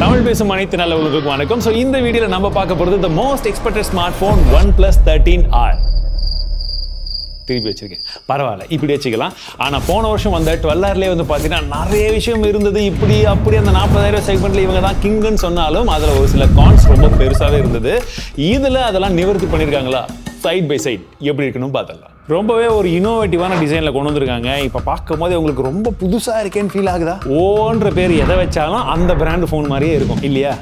தமிழ் பேசும் அனைத்து நல்லவர்களுக்கும் வணக்கம். ஸோ இந்த வீடியோவில் நம்ம பார்க்க போகிறது the most expected smartphone OnePlus 13R. திருப்பி வச்சிருக்கேன், பரவாயில்ல, இப்படி வச்சுக்கலாம். ஆனால் போன வருஷம் வந்த 12Rலேயே வந்து பார்த்தீங்கன்னா நிறைய விஷயம் இருந்தது. இப்படி அப்படி அந்த 40,000 செக்மெண்ட்டில் இவங்க தான் கிங்குன்னு சொன்னாலும் அதில் ஒரு சில கான்ஸ் ரொம்ப பெருசாகவே இருந்தது. இதில் அதெல்லாம் நிவர்த்தி பண்ணியிருக்காங்களா? சைட் பை சைட் எப்படி இருக்குன்னு பார்த்தலாம். ரொம்பவே ஒரு இனோவேட்டிவான டிசைனில் கொண்டு வந்திருக்காங்க. இப்போ பார்க்கும் போதே உங்களுக்கு ரொம்ப புதுசாக இருக்கேன்னு ஃபீல் ஆகுதா? ஓன்ற பேர் எதை வச்சாலும் அந்த பிராண்ட் ஃபோன் மாதிரியே இருக்கும் இல்லையா?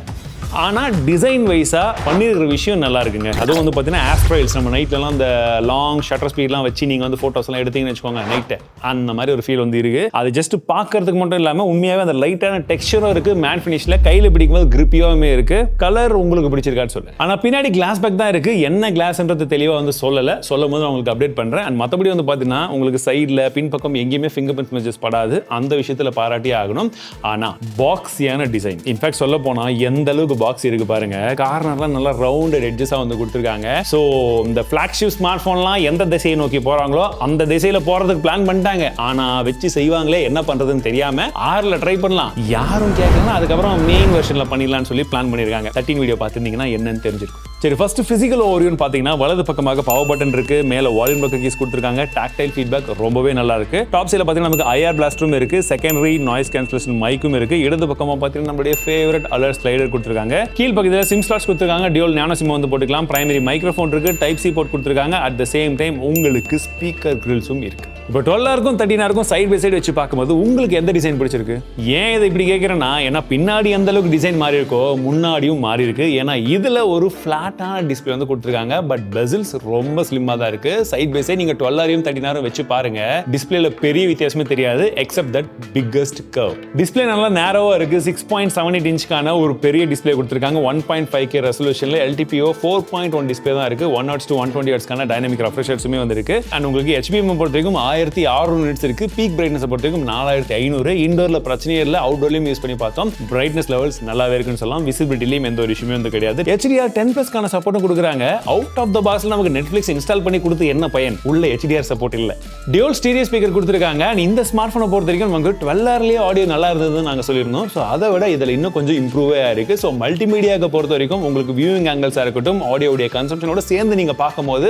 ஆனால் டிசைன் வைஸாக பண்ணியிருக்கிற விஷயம் நல்லா இருக்குங்க. அதுவும் வந்து பார்த்தீங்கன்னா ஆஸ்ட்ராய்ட்ஸ், நம்ம நைட்லலாம் அந்த லாங் ஷட்டர் ஸ்பீட்லாம் வச்சு நீங்கள் வந்து ஃபோட்டோஸ்லாம் எடுத்தீங்கன்னு வச்சுக்கோங்க நைட்டு, அந்த மாதிரி ஒரு ஃபீல் வந்து இருக்குது. அது ஜஸ்ட் பார்க்கறதுக்கு மட்டும் இல்லாமல் உண்மையாகவே அந்த லைட்டான டெக்ஸ்சரும் இருக்குது. மேட் ஃபினிஷில் கையில் பிடிக்கும்போது கிரிப்பியாகவே இருக்குது. கலர் உங்களுக்கு பிடிச்சிருக்கான்னு சொல்லு. ஆனால் பின்னாடி கிளாஸ் பேக் தான் இருக்குது. என்ன கிளாஸ்ன்றது தெளிவாக வந்து சொல்லும் போது நான் உங்களுக்கு அப்டேட் பண்ணுறேன். அண்ட் மற்றபடி வந்து பார்த்தீங்கன்னா உங்களுக்கு சைடில் பின்பக்கம் எங்கேயுமே ஃபிங்கர் பிரிண்ட் மெசேஜ் படாது. அந்த விஷயத்தில் பாராட்டியே ஆகணும். ஆனால் பாக்ஸியான டிசைன், இன்ஃபேக்ட் சொல்ல போனால் எந்த அளவுக்கு பாக்ஸ் இருக்கு பாருங்க. கார்னர்லாம் நல்லா ரவுண்டட் எட்ஜஸா வந்து கொடுத்திருக்காங்க. சோ இந்த ஃபிளாக்ஷிப் ஸ்மார்ட் போன்லாம் எந்த திசையை நோக்கி போறாங்களோ அந்த திசையில போறதுக்கு பிளான் பண்ணிட்டாங்க. ஆனா வச்சு செய்வாங்களே என்ன பண்றதுன்னு தெரியாம 6ல ட்ரை பண்ணலாம், யாரும் கேட்கலாம், அதுக்கப்புறம் மெயின் வெர்ஷன்ல பண்ணிடலாம்னு சொல்லி பிளான் பண்ணிருக்காங்க. 13 வீடியோ பார்த்திருந்தீங்கன்னா என்னன்னு தெரிஞ்சிருக்கும். சரி, ஃபர்ஸ்ட் பிசிக்கல் ஓவர்வியூன்னு பார்த்தீங்கன்னா வலது பக்கமாக பவர் பட்டன் இருக்கு, மேல வால்யூம் பக்க கீஸ் கொடுத்திருக்காங்க. டாக்டைல் ஃபீட்பேக் ரொம்பவே நல்லா இருக்கு. டாப் சைடுல பார்த்தீங்கன்னா நமக்கு ஐஆர் பிளாஸ்டரும் இருக்கு, செகண்டரி நாய்ஸ் கேன்சலேஷன் மைக்கும் இருக்கு. இடது பக்கமா பார்த்தீங்கன்னா நம்மளுடைய ஃபேவரட் அலர்ட் ஸ்லைடர் கொடுத்திருக்காங்க. கீழ் பக்கத்தில் சிம் ஸ்லாட்ஸ் கொடுத்திருக்காங்க. டியூல் நானோ சிம் வந்து போட்டுக்கலாம். பிரைமரி மைக்ரோஃபோன் இருக்கு, டைப் சி போர்ட் கொடுத்திருக்காங்க. அட் த சேம் டைம் உங்களுக்கு ஸ்பீக்கர் கிரில்ஸும் இருக்கு. இப்போ 12Rக்கும் 13Rக்கும் சைட் பை சைடு வச்சு பார்க்கும்போது உங்களுக்கு எந்த டிசைன் பிடிச்சிருக்கு? ஏன் இதை இப்படி கேட்குறேன்னா, ஏன்னா பின்னாடி எந்த அளவுக்கு டிசைன் மாறி இருக்கோ முன்னாடியும் மாறி இருக்கு. ஏன்னா இதுல ஒரு ஃபிளாட்டான டிஸ்பிளே வந்து கொடுத்துருக்காங்க. பட் பெசில்ஸ் ரொம்ப ஸ்லிம்மா தான் இருக்கு. சைட் பை சைடு நீங்க 12Rயும் 13Rயும் வச்சு பாருங்க, டிஸ்பிளேல பெரிய வித்தியாசமே தெரியாது accept that biggest curve. Display நல்லா நேரோவா இருக்கு. 6.78 இன்ச்சுக்கான ஒரு பெரிய டிஸ்பிளே கொடுத்துருக்காங்க. 1.5K ரெசல்யூஷன்ல LTPO 4.1 டிஸ்பிளே தான் இருக்கு. 1 Hz to 120 Hzக்கான டைனமிக் ரெஃப்ரெஷர்ஸுமே வந்து இருக்கு. அண்ட் உங்களுக்கு HBM பொறுத்த வரைக்கும் 1600 நிட்ஸ் இருக்கு. பீக் பிரைட்னஸ் பொறுத்த வரைக்கும் 4500. இன்டோர்ல பிரச்சனையே இல்லை, அவுட்டோர்லயும் யூஸ் பண்ணி பார்த்தோம். பிரைட்னஸ் லெவல்ஸ் நல்லாவே இருக்குன்னு சொல்லலாம். விசிபிலிட்டிலையும் எந்த ஒரு இஷ்யூமே வந்து கிடையாது. HDR 10+க்கான சப்போர்ட்டும் கொடுக்குறாங்க. அவுட் ஆஃப் த பாக்ஸ்ல நமக்கு நெட்ஃபிளிக்ஸ் இன்ஸ்டால் பண்ணி கொடுத்து என்ன பயன்? உள்ள HDR சப்போர்ட் இல்ல. டியூல் ஸ்டீரியோ ஸ்பீக்கர் கொடுத்துருக்காங்க. இந்த ஸ்மார்ட் போனை பொறுத்த வரைக்கும் நமக்கு 12Rலயே ஆடியோ நல்லா இருந்ததுன்னு நாங்க சொல்லியிருந்தோம். ஸோ அதை விட இதில் இன்னும் கொஞ்சம் இம்ப்ரூவே ஆயிருக்கு. ஸோ மல்டிமீடியாவை பொறுத்த வரைக்கும் உங்களுக்கு வியூவிங் ஆங்கிள்ஸாக இருக்கட்டும், ஆடியோடைய கன்சம்ஷனோட சேர்ந்து நீங்க பார்க்கும்போது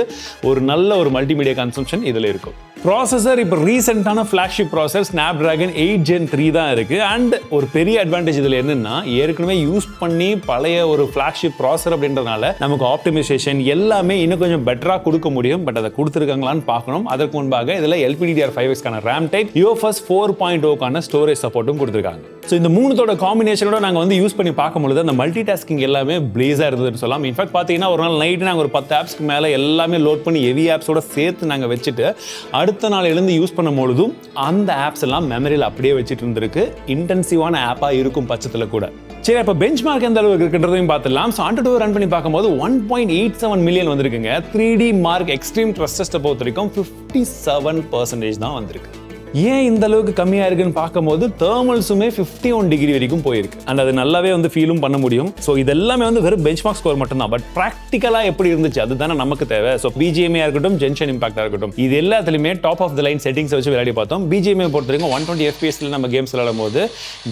ஒரு நல்ல ஒரு மல்டிமீடியா கன்சம்ஷன் இதில் இருக்கும். ப்ராசஸர் இப்போ ரீசெண்டான ஃபிளாக்ஷிப் ப்ராசஸர் Snapdragon 8 Gen 3 தான் இருக்கு. அண்ட் ஒரு பெரிய அட்வான்டேஜ் இதில் என்னன்னா, ஏற்கனவே யூஸ் பண்ணி பழைய ஒரு ஃபிளாக்ஷிப் ப்ராசஸர் அப்படின்றதுனால நமக்கு ஆப்டிமைசேஷன் எல்லாமே இன்னும் கொஞ்சம் பெட்டரா கொடுக்க முடியும். பட் அதை கொடுத்துருக்காங்களான்னு பார்க்கணும். அதற்கு முன்பாக இதில் LPDDR5Xக்கான RAM டைப், UFS 4.0க்கான ஸ்டோரேஜ் சப்போர்ட்டும் கொடுத்துருக்காங்க. ஸோ இந்த மூணுத்தோட காம்பினேஷனோட நாங்கள் வந்து யூஸ் பண்ணி பார்க்கும்போது அந்த மல்டி டாஸ்கிங் எல்லாமே பிளேஸாக இருந்ததுன்னு சொல்லலாம். இன்ஃபேக்ட் பார்த்தீங்கன்னா ஒரு நாள் நைட்டு நாங்கள் ஒரு 10 ஆப்ஸ்க்கு மேலே எல்லாமே லோட் பண்ணி ஹெவி ஆப்ஸோட சேர்த்து நாங்கள் வச்சுட்டு அடுத்த நாள் எழுந்து யூஸ் பண்ணும் பொழுதும் அந்த ஆப்ஸ் எல்லாம் மெமரியில் அப்படியே வச்சுட்டு இருந்திருக்கு. இன்டென்சிவான ஆப்பாக இருக்கும் பட்சத்தில் கூட. சரி, அப்போ பெஞ்ச் மார்க் எந்த அளவுக்கு இருக்குன்றதையும் பார்த்துலாம். ஸோ AnTuTu ரன் பண்ணி பார்க்கும்போது 1.87 மில்லியன் வந்திருக்குங்க. 3D மார்க் எக்ஸ்ட்ரீம் ட்ரஸ்ட் டெஸ்ட்டை பொறுத்த வரைக்கும் 57% தான் வந்திருக்கு. ஏன் இந்த அளவுக்கு கம்மியா இருக்குன்னு பார்க்கும்போது தெர்மல்ஸுமே 51 டிகிரி வரைக்கும் போயிருக்கு. அண்ட் அது நல்லாவே வந்து ஃபீலும் பண்ண முடியும். ஸோ இதெல்லாமே வந்து வெறும் பெஞ்ச் மார்க் ஸ்கோர் மட்டும் தான். பட் ப்ராக்டிக்கலாக எப்படி இருந்துச்சு அதுதானே நமக்கு தேவை. ஸோ BGMA இருக்கட்டும், ஜென்ஷன் இம்பாக்டாக இருக்கட்டும், இது எல்லாத்துலையுமே top of the line settings வச்சு விளையாடி பார்த்தோம். BGMA பொறுத்த வரைக்கும் 120 FPS நம்ம கேம்ஸ் விளையாடும் போது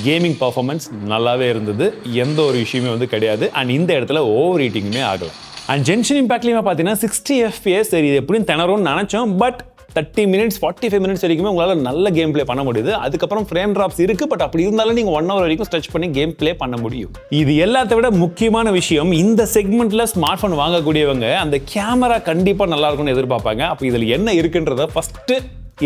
கேமிங் பர்ஃபார்மன்ஸ் நல்லாவே இருந்தது. எந்த ஒரு விஷயமே வந்து கிடையாது. அண்ட் இந்த இடத்துல ஓவர் ஹீட்டிங்குமே ஆகலாம். அண்ட் ஜென்ஷன் இம்பாக்ட்லையுமே பார்த்தீங்கன்னா 60 FPS. சரி, இது எப்படின்னு திணறும்னு நினைச்சோம். பட் 30 மினிட்ஸ் 45 மினிட்ஸ் வரைக்குமே உங்களால் நல்ல கேம் பிளே பண்ண முடியுது. அதுக்கப்புறம் ஃப்ரேம் டிராப்ஸ் இருக்கு. பட் அப்படி இருந்தாலும் நீங்கள் 1 hour வரைக்கும் ஸ்ட்ரெச் பண்ணி கேம் பிளே பண்ண முடியும். இது எல்லாத்தை விட முக்கியமான விஷயம், இந்த செக்மெண்ட்ல ஸ்மார்ட் போன் வாங்கக்கூடியவங்க அந்த கேமரா கண்டிப்பாக நல்லா இருக்கும்னு எதிர்பார்ப்பாங்க. அப்போ இதில் என்ன இருக்குன்றத ஃபர்ஸ்ட்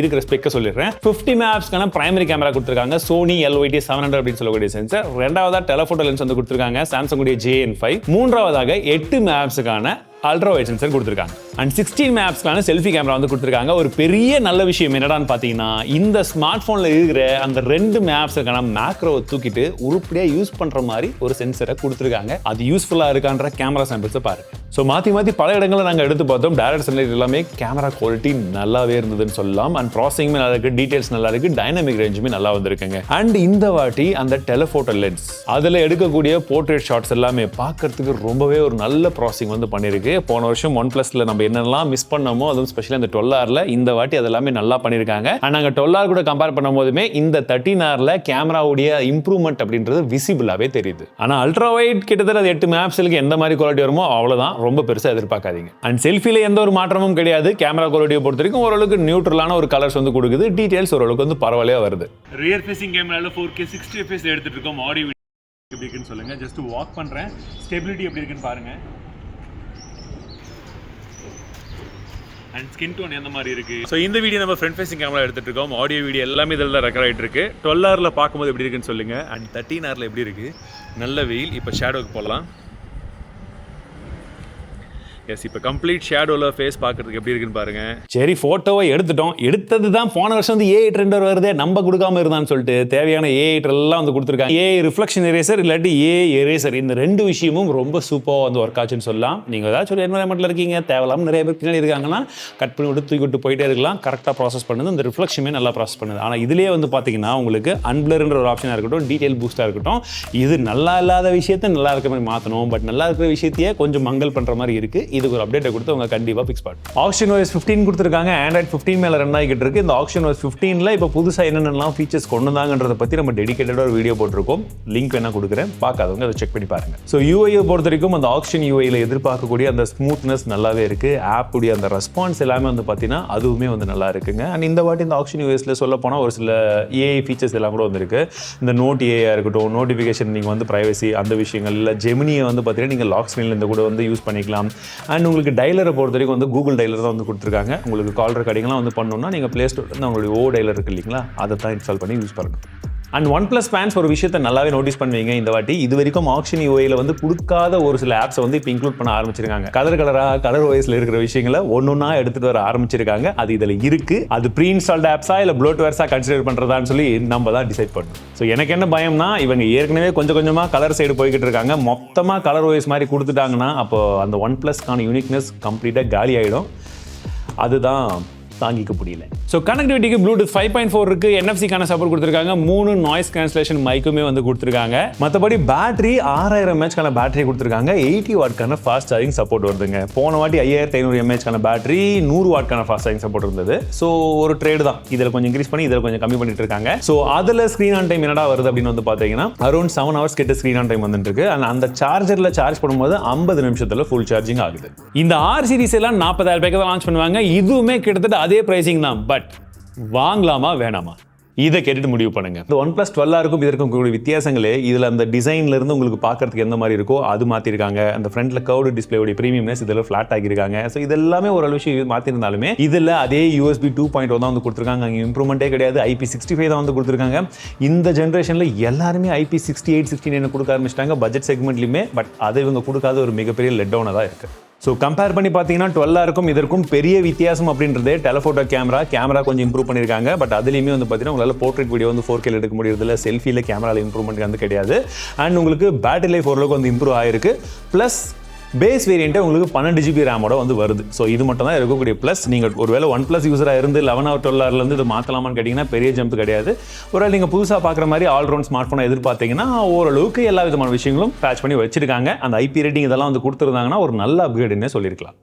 இருக்கிற ஸ்பெக்கை சொல்லிடுறேன். 50 மெகாபிக்சலுக்கான பிரைமரி கேமரா கொடுத்துருக்காங்க. சோனி LYT 700 அப்படின்னு சொல்லக்கூடிய சென்சர். ரெண்டாவதா டெலஃபோட்டோ லென்ஸ் வந்து கொடுத்துருக்காங்க, சாம்சங் உடைய JN5. மூன்றாவதாக 8 மெகாபிக்சலுக்கான அல்ட்ரா வைட் சென்சர் கொடுத்துருக்காங்க. அண்ட் 16 மெகாபிக்சலுக்கான செல்ஃபி கேமரா வந்து கொடுத்துருக்காங்க. ஒரு பெரிய நல்ல விஷயம் என்னடான்னு பார்த்தீங்கன்னா, இந்த ஸ்மார்ட் போன்ல இருக்கிற அந்த 2 மெகாபிக்சலுக்கான மேக்ரோவை தூக்கிட்டு உருப்படியாக யூஸ் பண்ற மாதிரி ஒரு சென்சரை கொடுத்துருக்காங்க. அது யூஸ்ஃபுல்லா இருக்கான்ற கேமரா சாம்பிள்ஸை பாருங்க. ஸோ மாற்றி பல இடங்களில் நாங்கள் எடுத்து பார்த்தோம். டைரக்ட் சன்லைட் எல்லாமே கேமரா குவாலிட்டி நல்லாவே இருந்ததுன்னு சொல்லலாம். அண்ட் ப்ராசஸிங்குமே நல்லா இருக்கு, டீடைல்ஸ் நல்லா இருக்கு, டைனமிக் ரேஞ்சுமே நல்லா வந்திருக்குங்க. அண்ட் இந்த வாட்டி அந்த டெலஃபோட்டோ லென்ஸ் அதில் எடுக்கக்கூடிய போர்ட்ரேட் ஷாட்ஸ் எல்லாமே பார்க்கறதுக்கு ரொம்பவே ஒரு நல்ல ப்ராசஸிங் வந்து பண்ணியிருக்கு. போன வருஷம் OnePlusல நம்ம நம்ம என்னெல்லாம் மிஸ் பண்ணோமோ அதுவும் ஸ்பெஷலாக இந்த 12Rல இந்த வாட்டி அதெல்லாமே நல்லா பண்ணியிருக்காங்க. அண்ட் நாங்கள் 12R கூட கம்பேர் பண்ணும் போதுமே இந்த 13Rல கேமராவுடைய இம்ப்ரூவ்மெண்ட் அப்படின்றது விசிபிளாகவே தெரியுது. ஆனால் அல்ட்ரா வைட் கிட்டத்தட்ட 8 மெகாபிக்சலுக்கு எந்த மாதிரி குவாலிட்டி வருமோ அவ்வளோதான், ரொம்ப பெருசாக எதிர்பார்க்காதீங்க. அண்ட் செல்ஃபியில் எந்த ஒரு மாற்றமும் கிடையாது. கேமரா குவாலிட்டியை பொறுத்த வரைக்கும் ஓரளவுக்கு நியூட்ரலான ஒரு கலர்ஸ் வந்து கொடுக்குது. டீடைல்ஸ் ஓரளவுக்கு வந்து பரவாயில்லையா வருது. ரியர் ஃபேசிங் கேமரால 4K 60 fps எடுத்துட்டு இருக்கோம். ஆடியோ எப்படி இருக்குன்னு சொல்லுங்க. ஜஸ்ட் வாக் பண்றேன். ஸ்டெபிலிட்டி எப்படி இருக்குன்னு பாருங்க. அண்ட் ஸ்கின் டோன் எந்த மாதிரி இருக்கு. ஸோ இந்த வீடியோ நம்ம ஃப்ரண்ட் ஃபேசிங் கேமரா எடுத்துட்டு இருக்கோம். ஆடியோ வீடியோ எல்லாமே இதில் தான் ரெக்கார்ட் ஆகிட்டு இருக்கு. 12Rல பார்க்கும்போது எப்படி இருக்குன்னு சொல்லுங்க. அண்ட் 13Rல எப்படி இருக்கு. நல்ல வெயில். இப்போ ஷேடோக்கு போகலாம். எஸ், இப்போ கம்ப்ளீட் ஷேடோவில் ஃபேஸ் பார்க்கறதுக்கு எப்படி இருக்குன்னு பாருங்க. சரி, ஃபோட்டோவை எடுத்துட்டோம். எடுத்தது தான் போன வருஷம் வந்து A8 ரெண்டர் வருது, நம்ம கொடுக்காம இருந்தான்னு சொல்லிட்டு தேவையான A8 எல்லாம் வந்து கொடுத்துருக்காங்க. A ரிஃப்ளெக்ஷன் எரேசர் இல்லாட்டி A எரேசர், இந்த ரெண்டு விஷயமும் ரொம்ப சூப்பராக வந்து ஒர்க் ஆச்சுன்னு சொல்லலாம். நீங்கள் ஏதாச்சும் ஒரு என்வரன்மெண்ட்டில் இருக்கீங்க, தேவையில்லாமல் நிறைய பேர் பின்னாடி இருக்காங்கன்னா கட் பண்ணி விட்டு தூக்கி விட்டு போயிட்டே இருக்கலாம். கரெக்டாக ப்ராசஸ் பண்ணுது. இந்த ரிஃப்ளெக்ஷனுமே நல்லா ப்ராசஸ் பண்ணுது. ஆனால் இதுலேயே வந்து பார்த்தீங்கன்னா உங்களுக்கு அன்பிளர்ன்ற ஒரு ஆப்ஷனாக இருக்கட்டும், டீடைல் பூஸ்டாக இருக்கட்டும், இது நல்லா இல்லாத விஷயத்தை நல்லா இருக்க மாதிரி மாற்றணும். பட் நல்லா இருக்கிற விஷயத்தையே கொஞ்சம் மங்கல் பண்ணுற மாதிரி இருக்குது. இதுக்கு ஒரு அப்டேட்டை கொடுத்து அவங்க கண்டிப்பாக ஃபிக்ஸ் பண்ணும். ஆக்ஷன் OS 15 கொடுத்துருக்காங்க. ஆண்ட்ராய்ட் 15 மேலே ரன் ஆகிட்டு இருக்கு. இந்த ஆக்ஷன் OS 15ல இப்போ புதுசாக என்னென்னலாம் ஃபீச்சர்ஸ் கொண்டு வந்தாங்கன்றதை பற்றி நம்ம டெடிகேட்டடாக ஒரு வீடியோ போட்டிருக்கோம். லிங்க் வேணா கொடுக்குறேன், பார்க்காதவங்க அதை செக் பண்ணி பாருங்க. ஸோ யூஐயை பொறுத்த வரைக்கும் அந்த ஆக்ஷன் யூஐயில் எதிர்பார்க்கக்கூடிய அந்த ஸ்மூத்னஸ் நல்லாவே இருக்கு. ஆப்புடைய அந்த ரெஸ்பான்ஸ் எல்லாமே வந்து பார்த்தீங்கன்னா அதுவுமே வந்து நல்லா இருக்குங்க. அண்ட் இந்த வாட்டி இந்த ஆக்ஷன் யூஎஸ்ல சொல்ல போனால் ஒரு சில ஏஐ ஃபீச்சர்ஸ் எல்லாம் கூட வந்திருக்கு. இந்த நோட் ஏஐ இருக்கட்டும், நோட்டிஃபிகேஷன் நீங்கள் வந்து ப்ரைவசி அந்த விஷயங்கள் இல்லை, ஜெமினியை வந்து பார்த்தீங்கன்னா நீங்கள் லாக் ஸ்க்ரீனில் கூட வந்து யூஸ் பண்ணிக்கலாம். அண்ட் உங்களுக்கு டைலரை பொறுத்த வரைக்கும் வந்து கூகுள் டைலர் தான் வந்து கொடுத்துருக்காங்க. உங்களுக்கு கால் ரெக்கார்டிங்லாம் வந்து பண்ணணும்னா நீங்கள் ப்ளே ஸ்டோர்லேருந்து உங்களுடைய டைலர் இருக்கு இல்லைங்களா, அதை தான் இன்ஸ்டால் பண்ணி யூஸ் பண்ணணும். அண்ட் OnePlus ஃபேன்ஸ் ஒரு விஷயத்தை நல்லாவே நோட்டீஸ் பண்ணுவீங்க. இந்த வாட்டி இது வரைக்கும் ஆக்ஷன் யூஐயில் வந்து கொடுக்காத ஒரு சில ஆப்ஸை வந்து இப்போ இன்க்ளூட் பண்ண ஆரம்பிச்சிருக்காங்க. கலர் ஓஎஸ்ல இருக்கிற விஷயங்களை ஒன்னொன்னா எடுத்துட்டு வர ஆரம்பிச்சிருக்காங்க. அது இதில் இருக்கு. அது ப்ரீ இன்ஸ்டால்ட் ஆப்ஸா இல்லை ப்ளோட்வேர்ஸா கன்சிடர் பண்ணுறதான்னு சொல்லி நம்ம தான் டிசைட் பண்ணணும். ஸோ எனக்கு என்ன பயம்னா, இவங்க ஏற்கனவே கொஞ்சம் கொஞ்சமாக கலர் சைடு போய்கிட்டு இருக்காங்க. மொத்தமாக கலர் ஓஎஸ் மாதிரி கொடுத்துட்டாங்கன்னா அப்போ அந்த OnePlusக்கான யூனிக்னஸ் கம்ப்ளீட்டாக காலி ஆகிடும். அதுதான் தாங்கிக்க முடியல. ஸோ கனெக்டிவிட்டிக்கு ப்ளூடூத் 5.4 இருக்கு. NFC-க்கான சப்போர்ட் கொடுத்துருக்காங்க. 3 நாய்ஸ் கேன்சலேஷன் மைக்குமே வந்து கொடுத்துருக்காங்க. மற்றபடி பேட்டரி 6000 mAh பேட்டரி கொடுத்துருக்காங்க. 80 வாட்க்கான ஃபாஸ்ட் சார்ஜிங் சப்போர்ட் வருதுங்க. போன வாட்டி 5500 mAh பேட்டரி 100 வாட்க்கான ஃபாஸ்ட் சார்ஜிங் சப்போர்ட் இருந்தது. ஸோ ஒரு ட்ரேடு தான். இதில் கொஞ்சம் இன்க்ரீஸ் பண்ணி இதில் கொஞ்சம் கம்மி பண்ணிட்டு இருக்காங்க. ஸோ அதில் ஸ்க்ரீன் ஆன் டைம் என்னடா வருது அப்படின்னு வந்து பார்த்தீங்கன்னா அரௌண்ட் 7 hours கிட்ட ஸ்க்ரீன் ஆன் டைம் வந்துட்டு இருக்கு. அந்த சார்ஜரில் சார்ஜ் பண்ணும்போது 50 நிமிஷத்தில் ஃபுல் சார்ஜிங் ஆகுது. இந்த R சீரிஸ் எல்லாம் 40,000 ரூபாய்க்கு தான் லான்ச் பண்ணுவாங்க. இதுவுமே கிட்டத்தட்ட அதே பிரைசிங் தான். பட் வாங்கலாமா வேணாமா இதை கேட்டுட்டு முடிவு பண்ணுங்க. இந்த OnePlus 12Rக்கும் இதற்கும் கூடிய வித்தியாசங்களே இதில் அந்த டிசைன்ல இருந்து உங்களுக்கு பார்க்கறதுக்கு எந்த மாதிரி இருக்கோ அது மாற்றிருக்காங்க. அந்த ஃப்ரண்ட்ல கர்வ்டு டிஸ்பிளேயோட ப்ரீமியம்னஸ் இதில் ஃபிளாட் ஆகியிருக்காங்க. ஸோ இதெல்லாமே ஒரு விஷயம் மாற்றிருந்தாலுமே இதில் அதே USB 2.0 தான் வந்து கொடுத்துருக்காங்க. அங்கே இம்ப்ரூவ்மெண்ட்டே கிடையாது. IP65 தான் வந்து கொடுத்துருக்காங்க. இந்த ஜென்ரேஷனில் எல்லாருமே IP68, 69 கொடுக்க ஆரம்பிச்சிட்டாங்க பட்ஜெட் செக்மெண்ட்லையுமே. பட் அது இவங்க கொடுக்காத ஒரு மிகப்பெரிய லெட் டவுனாக தான் இருக்குது. ஸோ கம்பேர் பண்ணி பார்த்தீங்கன்னா 12Rக்கும் இதற்கும் பெரிய வித்தியாசம் அப்படின்றதே டெலஃபோட்டோ கேமரா கொஞ்சம் இம்ப்ரூவ் பண்ணியிருக்காங்க. பட் அதுலேயுமே வந்து பார்த்தீங்கன்னா உங்களால் போர்ட்ரேட் வீடியோ வந்து 4K எடுக்க முடியறதில்ல. செல்ஃபியில் கேமராவில் இம்ப்ரூவ்மெண்ட் வந்து கிடையாது. அண்ட் உங்களுக்கு பேட்டரி லைஃப் ஓரளவுக்கு வந்து இம்ப்ரூவ் ஆயிருக்கு. ப்ளஸ் பேஸ் வேரியண்ட்டே உங்களுக்கு 12 GB ரேமோட வந்து வருது. ஸோ இது மட்டும் தான் இருக்கக்கூடிய ப்ளஸ். நீங்கள் ஒருவேளை OnePlus யூஸராக இருந்து 11 or 12Rலேருந்து இது மாற்றலாமான்னு கேட்டிங்கன்னா பெரிய ஜம்ப் கிடையாது. ஒருவேளை நீங்கள் புதுசாக பார்க்குற மாதிரி ஆல்ரவுண்ட் ஸ்மார்ட் ஃபோனை எதிர்பார்த்தீங்கன்னா ஓரளவுக்கு எல்லா விதமான விஷயங்களும் பேட்ச் பண்ணி வச்சிருக்காங்க. அந்த IP ரேட்டிங் இதெல்லாம் வந்து கொடுத்துருந்தாங்கன்னா ஒரு நல்ல அப்கிரேட்னே சொல்லியிருக்கலாம்.